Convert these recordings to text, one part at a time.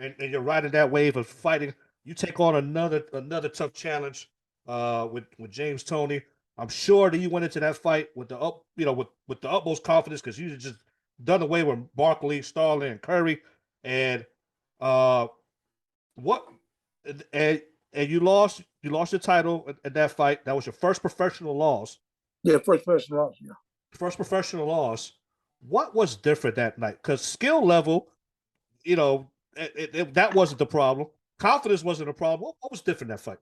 and you're riding that wave of fighting. You take on another tough challenge with James Toney. I'm sure that you went into that fight with the with the utmost confidence because you just done away with Barkley, Starling, and Curry, and uh, what and you lost your title in that fight. That was your first professional loss. Yeah, first person loss. Yeah. First professional loss. What was different that night? Because skill level, you know, that wasn't the problem. Confidence wasn't a problem. What was different that fight?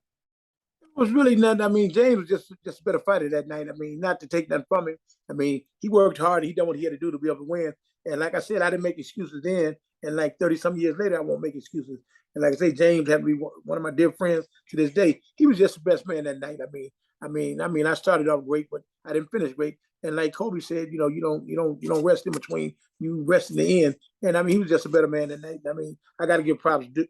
It was really nothing. I mean, James was just a better fighter that night. I mean, not to take nothing from him. I mean, he worked hard. He done what he had to do to be able to win. And like I said, I didn't make excuses then. And like 30 some years later, I won't make excuses. And like I say, James had to be one of my dear friends to this day. He was just the best man that night. I started off great, but I didn't finish great. And like Kobe said, you don't rest in between. You rest in the end. And I mean, he was just a better man that night. I mean, I got to give props. I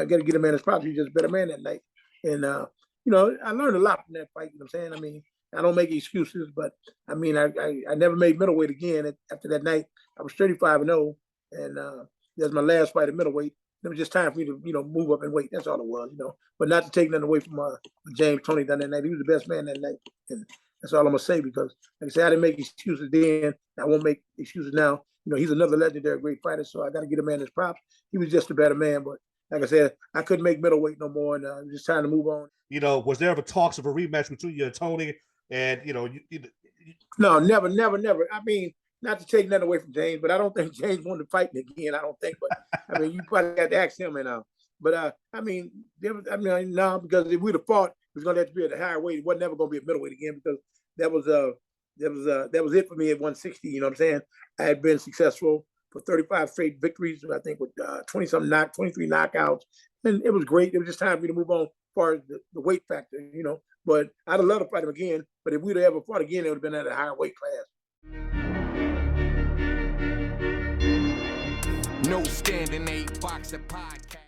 got to give a man his props. He was just a better man that night. And I learned a lot from that fight. You know what I'm saying? I mean, I don't make excuses, but I mean, I never made middleweight again after that night. I was 35-0, and that was my last fight at middleweight. It was just time for me to move up in weight. That's all it was, But not to take nothing away from James Toney done that night. He was the best man that night, and that's all I'm gonna say because, like I said, I didn't make excuses then. I won't make excuses now. He's another legendary great fighter, so I got to give a man his props. He was just a better man, but like I said, I couldn't make middleweight no more, and it was just time to move on. Was there ever talks of a rematch between you and Toney? And No, never, never, never. I mean, not to take nothing away from James, but I don't think James wanted to fight me again. I don't think, but I mean, you probably got to ask him. No, because if we'd have fought, it was going to have to be at a higher weight. It wasn't never going to be a middleweight again because that was it for me at 160. You know what I'm saying? I had been successful for 35 straight victories, I think with 20-something 23 knockouts. And it was great. It was just time for me to move on as far as the weight factor, But I'd have loved to fight him again. But if we'd have ever fought again, it would have been at a higher weight class. No standing 8 boxer podcast.